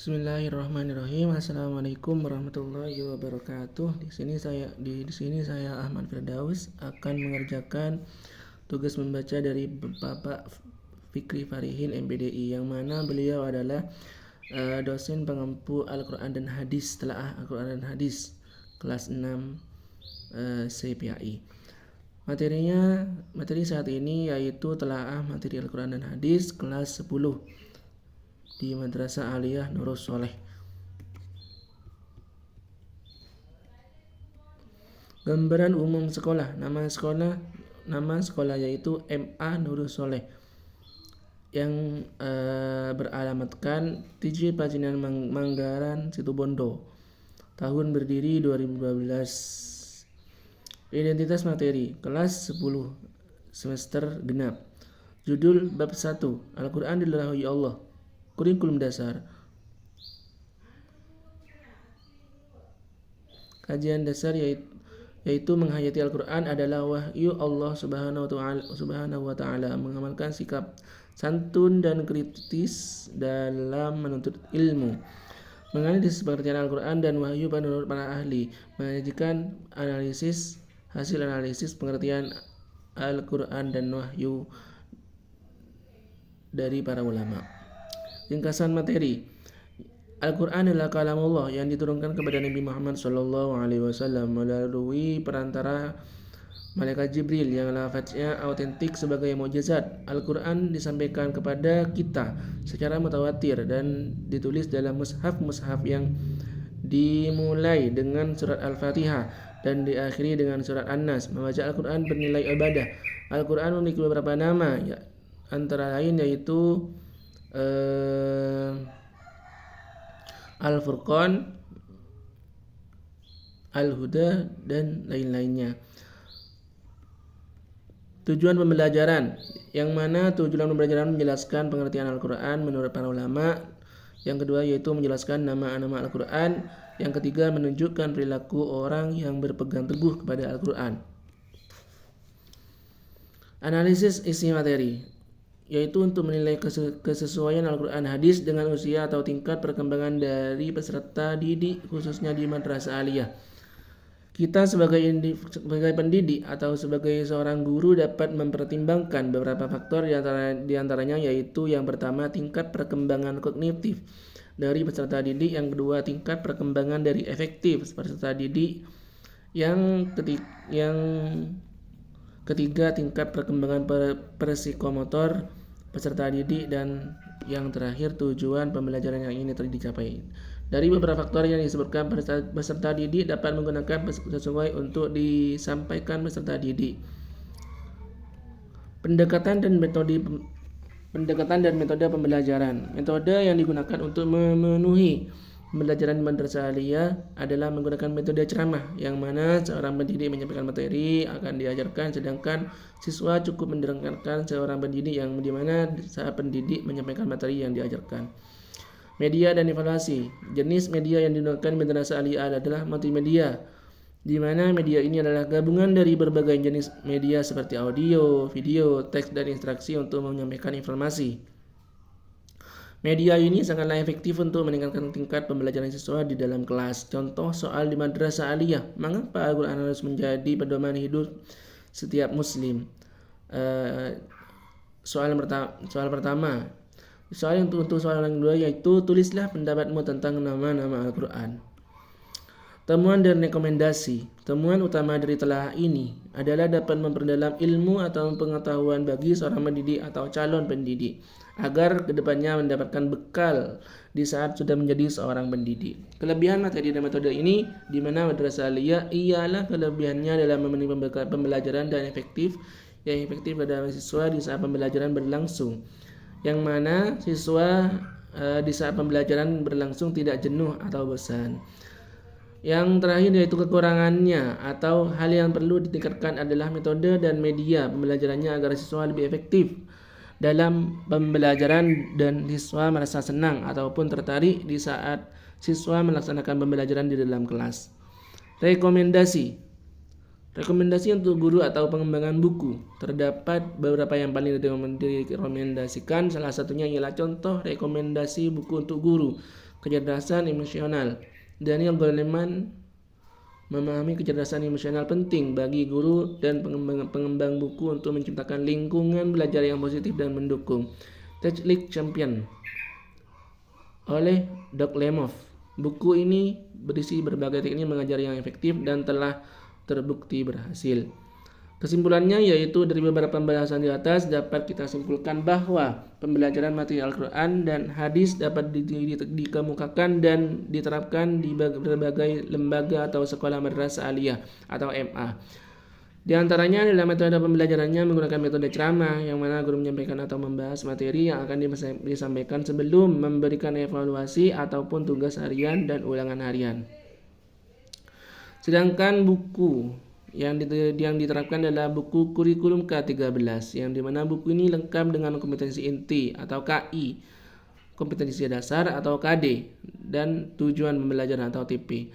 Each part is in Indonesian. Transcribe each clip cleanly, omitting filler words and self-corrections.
Bismillahirrahmanirrahim. Assalamualaikum warahmatullahi wabarakatuh. Di sini saya Ahmad Firdaus akan mengerjakan tugas membaca dari Bapak Fikri Farihin MPDI, yang mana beliau adalah dosen pengampu Al-Quran dan Hadis, telaah Al-Quran dan Hadis kelas 6 CPAI. Materi saat ini yaitu telaah materi Al-Quran dan Hadis kelas 10 di Madrasah Aliyah Nurus Soleh. Gambaran umum sekolah. Nama sekolah yaitu MA Nurus Soleh, yang beralamatkan TJ Pacinan Manggaran Situbondo. Tahun berdiri 2012. Identitas materi kelas 10 semester genap. Judul bab 1, Al-Quran Dilahi Allah. Kurikulum dasar. Kajian dasar yaitu menghayati Al-Quran adalah wahyu Allah Subhanahu wa Ta'ala, mengamalkan sikap santun dan kritis dalam menuntut ilmu, menganalisis pengertian Al-Quran dan wahyu menurut para ahli, menyajikan hasil analisis pengertian Al-Quran dan wahyu dari para ulama. Ringkasan materi. Al-Quran adalah kalamullah yang diturunkan kepada Nabi Muhammad SAW melalui perantara malaikat Jibril yang lafaznya autentik sebagai mukjizat. Al-Quran disampaikan kepada kita secara mutawatir dan ditulis dalam mushaf yang dimulai dengan surat Al-Fatihah dan diakhiri dengan surat An-Nas. Membaca Al-Quran bernilai ibadah. Al-Quran memiliki beberapa nama, antara lain yaitu Al-Furqan, Al-Huda, dan lain-lainnya. Tujuan pembelajaran, yang mana tujuan pembelajaran menjelaskan pengertian Al-Quran menurut para ulama. Yang kedua yaitu menjelaskan nama-nama Al-Quran. Yang ketiga menunjukkan perilaku orang yang berpegang teguh kepada Al-Quran. Analisis isi materi, yaitu untuk menilai kesesuaian Al-Quran Hadis dengan usia atau tingkat perkembangan dari peserta didik, khususnya di Madrasah Aliyah. Kita sebagai pendidik atau sebagai seorang guru dapat mempertimbangkan beberapa faktor, diantaranya yaitu yang pertama tingkat perkembangan kognitif dari peserta didik, yang kedua tingkat perkembangan dari efektif peserta didik, yang ketiga tingkat perkembangan psikomotor peserta didik, dan yang terakhir tujuan pembelajaran yang ini dicapai. Dari beberapa faktor yang disebutkan, peserta didik dapat menggunakan sesuai untuk disampaikan peserta didik. Pendekatan dan metode pembelajaran. Metode yang digunakan untuk memenuhi pembelajaran di Madrasah Aliyah adalah menggunakan metode ceramah, yang mana seorang pendidik menyampaikan materi akan diajarkan, sedangkan siswa cukup mendengarkan seorang pendidik, yang dimana saat pendidik menyampaikan materi yang diajarkan. Media dan evaluasi. Jenis media yang digunakan Madrasah Aliyah adalah multimedia, di mana media ini adalah gabungan dari berbagai jenis media seperti audio, video, teks, dan instruksi untuk menyampaikan informasi. Media ini sangatlah efektif untuk meningkatkan tingkat pembelajaran siswa di dalam kelas. Contoh soal di Madrasah Aliyah. Mengapa Al-Quran harus menjadi pedoman hidup setiap muslim? Soal pertama. Soal yang kedua yaitu tulislah pendapatmu tentang nama-nama Al-Quran. Temuan dan rekomendasi. Temuan utama dari telaah ini adalah dapat memperdalam ilmu atau pengetahuan bagi seorang pendidik atau calon pendidik, agar kedepannya mendapatkan bekal di saat sudah menjadi seorang pendidik. Kelebihan materi dan metode ini, di mana Madrasah Aliyah ialah kelebihannya dalam memenuhi pembelajaran dan efektif pada siswa di saat pembelajaran berlangsung, yang mana siswa di saat pembelajaran berlangsung tidak jenuh atau bosan. Yang terakhir yaitu kekurangannya atau hal yang perlu ditingkatkan adalah metode dan media pembelajarannya agar siswa lebih efektif dalam pembelajaran dan siswa merasa senang ataupun tertarik di saat siswa melaksanakan pembelajaran di dalam kelas. Rekomendasi untuk guru atau pengembangan buku. Terdapat beberapa yang paling direkomendasikan. Salah satunya ialah contoh rekomendasi buku untuk guru. kecerdasan emosional. Daniel Goleman memahami kecerdasan emosional penting bagi guru dan pengembang buku untuk menciptakan lingkungan belajar yang positif dan mendukung. Tech League Champion oleh Doug Lemov. Buku ini berisi berbagai teknik mengajar yang efektif dan telah terbukti berhasil. Kesimpulannya yaitu dari beberapa pembahasan di atas dapat kita simpulkan bahwa pembelajaran materi Al-Quran dan hadis dapat dikemukakan dan diterapkan di berbagai lembaga atau sekolah madrasah aliyah atau MA. Di antaranya adalah metode pembelajarannya menggunakan metode ceramah yang mana guru menyampaikan atau membahas materi yang akan disampaikan sebelum memberikan evaluasi ataupun tugas harian dan ulangan harian. Sedangkan buku yang diterapkan adalah buku kurikulum K13 yang dimana buku ini lengkap dengan kompetensi inti atau KI, kompetensi dasar atau KD, dan tujuan pembelajaran atau TP.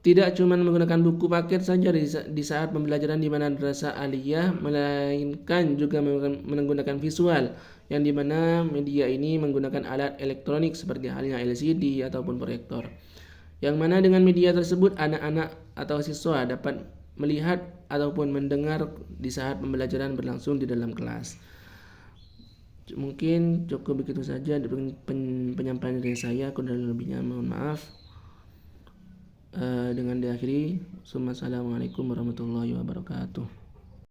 Tidak cuma menggunakan buku paket saja di saat pembelajaran di madrasah aliyah, melainkan juga menggunakan visual yang dimana media ini menggunakan alat elektronik seperti halnya LCD ataupun proyektor. Yang mana dengan media tersebut anak-anak atau siswa dapat melihat ataupun mendengar di saat pembelajaran berlangsung di dalam kelas. Mungkin cukup begitu saja penyampaian dari saya. Kurang lebihnya mohon maaf. Dengan diakhiri, assalamualaikum warahmatullahi wabarakatuh.